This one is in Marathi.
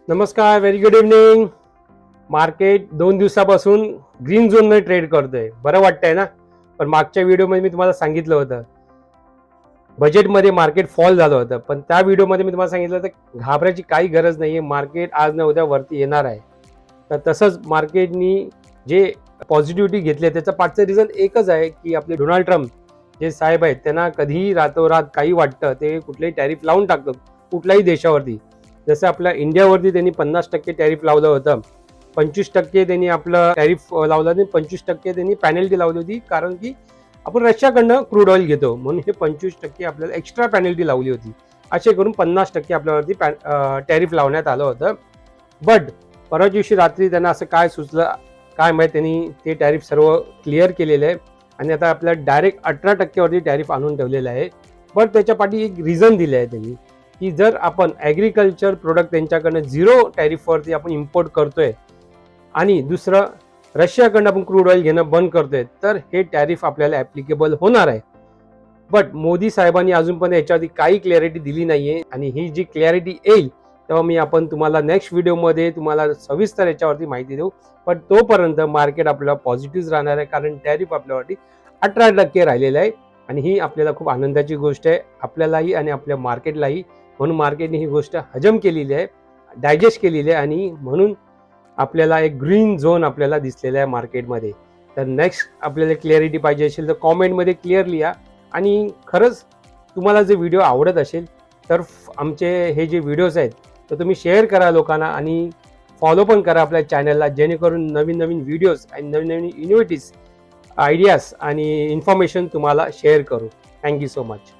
नमस्कार, व्हेरी गुड इव्हनिंग. मार्केट 2 दिवसापासून ग्रीन झोनमध्ये ट्रेड करतोय. बरं वाटतंय ना? पण मागच्या व्हिडिओमध्ये मी तुम्हाला सांगितलं होतं बजेटमध्ये मार्केट फॉल झालं होतं, पण त्या व्हिडिओमध्ये मी तुम्हाला सांगितलं होतं घाबरायची काही गरज नाहीये. मार्केट आज ना उद्या वरती येणार आहे. तर तसंच मार्केटनी जे पॉझिटिव्हिटी घेतली त्याचं पाठचं रिझन एकच आहे की आपले डोनाल्ड ट्रम्प जे साहेब आहेत त्यांना कधीही रातोरात काही वाटतं ते कुठलेही टॅरिफ लावून टाकतात कुठल्याही देशावरती. जसं आपल्या इंडियावरती त्यांनी 50% टॅरिफ लावलं होतं, 25% त्यांनी आपलं टॅरिफ लावलं आणि 25% त्यांनी पॅनल्टी लावली होती, कारण की आपण रशियाकडनं क्रूड ऑइल घेतो म्हणून हे 25% आपल्याला एक्स्ट्रा पॅनल्टी लावली होती. असे करून 50% आपल्यावरती टॅरिफ लावण्यात आलं होतं. बट परवा दिवशी रात्री त्यांना असं काय सुचलं काय माहिती, त्यांनी ते टॅरिफ सर्व क्लिअर केलेलं आहे आणि आता आपल्याला डायरेक्ट 18% वरती टॅरिफ आणून ठेवलेलं आहे. बट त्याच्या पाठी एक रिझन दिलं आहे त्यांनी की जर आपण ॲग्रिकल्चर प्रोडक्ट त्यांच्याकडनं 0 टॅरिफवरती आपण इम्पोर्ट करतोय आणि दुसरं रशियाकडनं आपण क्रूड ऑइल घेणं बंद करतोय तर हे टॅरिफ आपल्याला ॲप्लिकेबल होणार आहे. बट मोदी साहेबांनी अजून पण याच्यावरती काही क्लॅरिटी दिली नाहीये आणि ही जी क्लॅरिटी येईल तेव्हा आपण तुम्हाला नेक्स्ट व्हिडिओमध्ये तुम्हाला सविस्तर याच्यावरती माहिती देऊ. पण तोपर्यंत मार्केट आपल्याला पॉझिटिव्ह राहणार आहे, कारण टॅरिफ आपल्यावरती 18% राहिलेलं आहे आणि ही आपल्याला खूप आनंदाची गोष्ट आहे आपल्यालाही आणि आपल्या मार्केटलाही. म्हणून मार्केटने ही गोष्ट हजम केलेली आहे, डायजेस्ट केलेली आहे आणि म्हणून आपल्याला एक ग्रीन झोन आपल्याला दिसलेला आहे मार्केटमध्ये. तर नेक्स्ट आपल्याला क्लिअरिटी पाहिजे असेल तर कॉमेंटमध्ये क्लिअर लिहा आणि खरंच तुम्हाला जे व्हिडिओ आवडत असेल तर आमचे हे जे व्हिडिओज आहेत तर तुम्ही शेअर करा लोकांना आणि फॉलो पण करा आपल्या चॅनलला, जेणेकरून नवीन नवीन व्हिडिओज आणि नवीन नवीन इनोव्हेटिव्ह आयडियाज आणि इन्फॉर्मेशन तुम्हाला शेअर करू. Thank you so much.